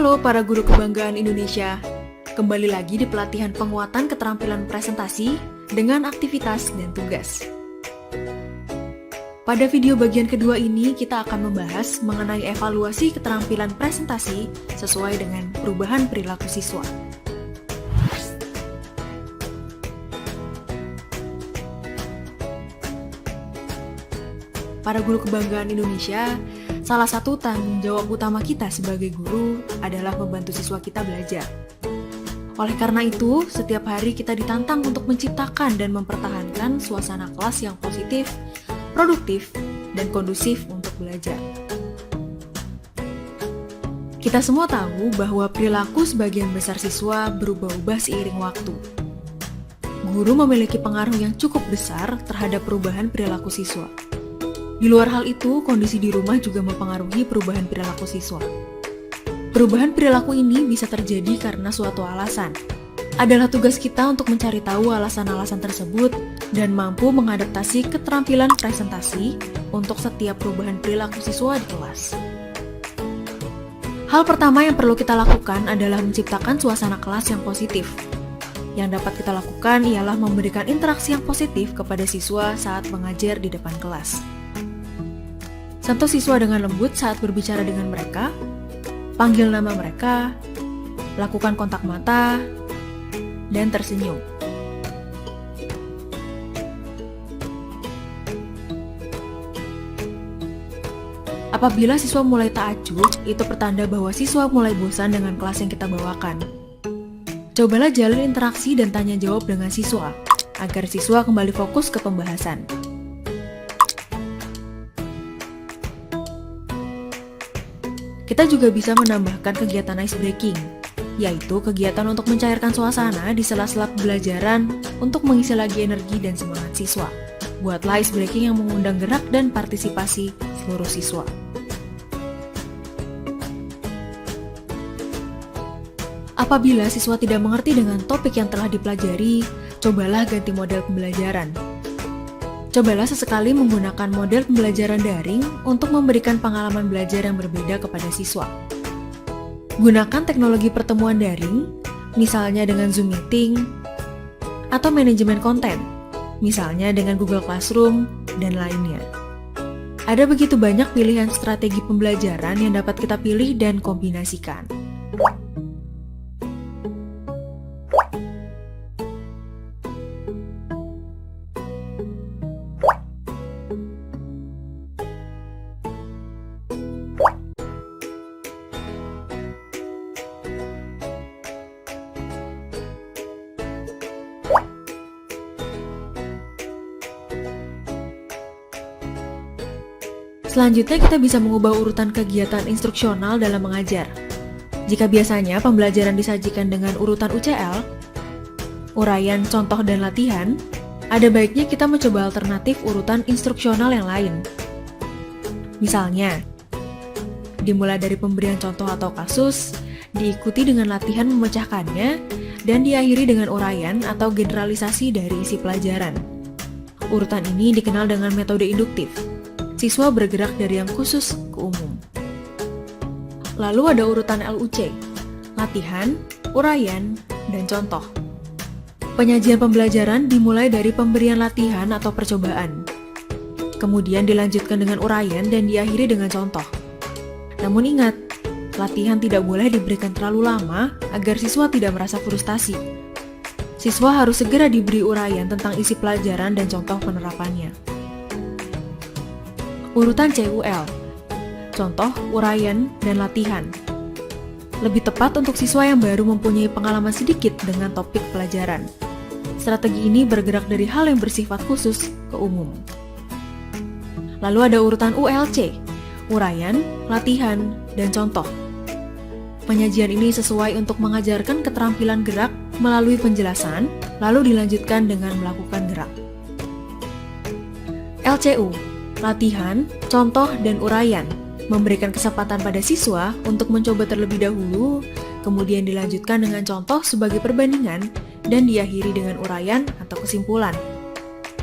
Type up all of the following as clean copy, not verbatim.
Halo para guru kebanggaan Indonesia, kembali lagi di pelatihan penguatan keterampilan presentasi dengan aktivitas dan tugas. Pada video bagian kedua ini kita akan membahas mengenai evaluasi keterampilan presentasi sesuai dengan perubahan perilaku siswa. Para guru kebanggaan Indonesia, salah satu tanggung jawab utama kita sebagai guru adalah membantu siswa kita belajar. Oleh karena itu, setiap hari kita ditantang untuk menciptakan dan mempertahankan suasana kelas yang positif, produktif, dan kondusif untuk belajar. Kita semua tahu bahwa perilaku sebagian besar siswa berubah-ubah seiring waktu. Guru memiliki pengaruh yang cukup besar terhadap perubahan perilaku siswa. Di luar hal itu, kondisi di rumah juga mempengaruhi perubahan perilaku siswa. Perubahan perilaku ini bisa terjadi karena suatu alasan. Adalah tugas kita untuk mencari tahu alasan-alasan tersebut dan mampu mengadaptasi keterampilan presentasi untuk setiap perubahan perilaku siswa di kelas. Hal pertama yang perlu kita lakukan adalah menciptakan suasana kelas yang positif. Yang dapat kita lakukan ialah memberikan interaksi yang positif kepada siswa saat mengajar di depan kelas. Sentuh siswa dengan lembut saat berbicara dengan mereka, panggil nama mereka, lakukan kontak mata, dan tersenyum. Apabila siswa mulai tak acuh, itu pertanda bahwa siswa mulai bosan dengan kelas yang kita bawakan. Cobalah jalin interaksi dan tanya jawab dengan siswa, agar siswa kembali fokus ke pembahasan. Kita juga bisa menambahkan kegiatan ice breaking, yaitu kegiatan untuk mencairkan suasana di sela-sela pembelajaran untuk mengisi lagi energi dan semangat siswa. Buatlah ice breaking yang mengundang gerak dan partisipasi seluruh siswa. Apabila siswa tidak mengerti dengan topik yang telah dipelajari, cobalah ganti model pembelajaran. Cobalah sesekali menggunakan model pembelajaran daring untuk memberikan pengalaman belajar yang berbeda kepada siswa. Gunakan teknologi pertemuan daring, misalnya dengan Zoom Meeting, atau manajemen konten, misalnya dengan Google Classroom, dan lainnya. Ada begitu banyak pilihan strategi pembelajaran yang dapat kita pilih dan kombinasikan. Selanjutnya kita bisa mengubah urutan kegiatan instruksional dalam mengajar. Jika biasanya pembelajaran disajikan dengan urutan UCL, uraian, contoh, dan latihan, ada baiknya kita mencoba alternatif urutan instruksional yang lain. Misalnya, dimulai dari pemberian contoh atau kasus, diikuti dengan latihan memecahkannya, dan diakhiri dengan uraian atau generalisasi dari isi pelajaran. Urutan ini dikenal dengan metode induktif. Siswa bergerak dari yang khusus ke umum. Lalu ada urutan LUC, latihan, uraian, dan contoh. Penyajian pembelajaran dimulai dari pemberian latihan atau percobaan. Kemudian dilanjutkan dengan uraian dan diakhiri dengan contoh. Namun ingat, latihan tidak boleh diberikan terlalu lama agar siswa tidak merasa frustasi. Siswa harus segera diberi uraian tentang isi pelajaran dan contoh penerapannya. Urutan CUL, contoh, uraian, dan latihan. Lebih tepat untuk siswa yang baru mempunyai pengalaman sedikit dengan topik pelajaran. Strategi ini bergerak dari hal yang bersifat khusus ke umum. Lalu ada urutan ULC, uraian, latihan, dan contoh. Penyajian ini sesuai untuk mengajarkan keterampilan gerak melalui penjelasan, lalu dilanjutkan dengan melakukan gerak. LCU, latihan, contoh, dan uraian, memberikan kesempatan pada siswa untuk mencoba terlebih dahulu, kemudian dilanjutkan dengan contoh sebagai perbandingan, dan diakhiri dengan uraian atau kesimpulan.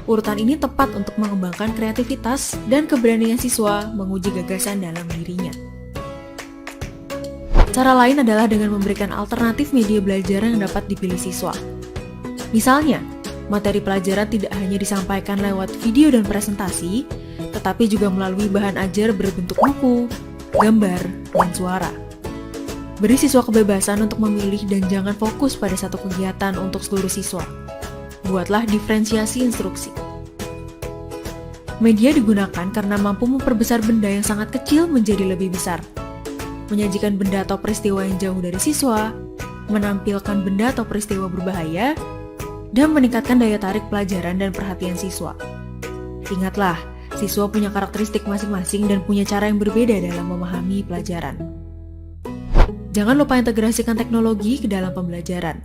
Urutan ini tepat untuk mengembangkan kreativitas dan keberanian siswa menguji gagasan dalam dirinya. Cara lain adalah dengan memberikan alternatif media belajar yang dapat dipilih siswa. Misalnya, materi pelajaran tidak hanya disampaikan lewat video dan presentasi, tetapi juga melalui bahan ajar berbentuk buku, gambar, dan suara. Beri siswa kebebasan untuk memilih dan jangan fokus pada satu kegiatan untuk seluruh siswa. Buatlah diferensiasi instruksi. Media digunakan karena mampu memperbesar benda yang sangat kecil menjadi lebih besar. Menyajikan benda atau peristiwa yang jauh dari siswa, menampilkan benda atau peristiwa berbahaya, dan meningkatkan daya tarik pelajaran dan perhatian siswa. Ingatlah, siswa punya karakteristik masing-masing dan punya cara yang berbeda dalam memahami pelajaran. Jangan lupa integrasikan teknologi ke dalam pembelajaran.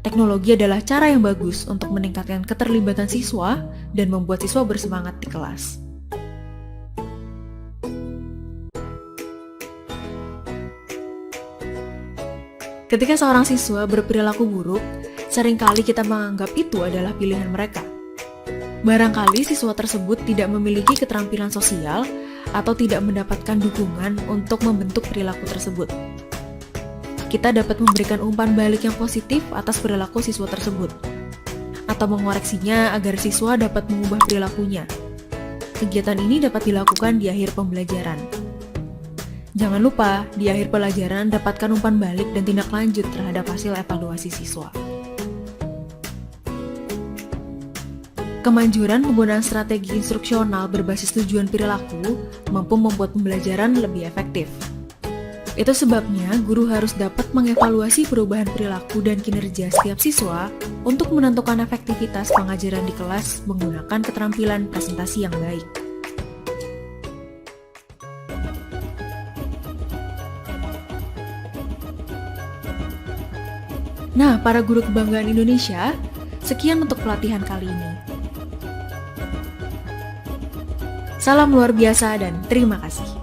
Teknologi adalah cara yang bagus untuk meningkatkan keterlibatan siswa dan membuat siswa bersemangat di kelas. Ketika seorang siswa berperilaku buruk, seringkali kita menganggap itu adalah pilihan mereka. Barangkali siswa tersebut tidak memiliki keterampilan sosial atau tidak mendapatkan dukungan untuk membentuk perilaku tersebut. Kita dapat memberikan umpan balik yang positif atas perilaku siswa tersebut, atau mengoreksinya agar siswa dapat mengubah perilakunya. Kegiatan ini dapat dilakukan di akhir pembelajaran. Jangan lupa, di akhir pelajaran dapatkan umpan balik dan tindak lanjut terhadap hasil evaluasi siswa. Kemanjuran penggunaan strategi instruksional berbasis tujuan perilaku mampu membuat pembelajaran lebih efektif. Itu sebabnya guru harus dapat mengevaluasi perubahan perilaku dan kinerja setiap siswa untuk menentukan efektivitas pengajaran di kelas menggunakan keterampilan presentasi yang baik. Nah, para guru kebanggaan Indonesia, sekian untuk pelatihan kali ini. Salam luar biasa dan terima kasih.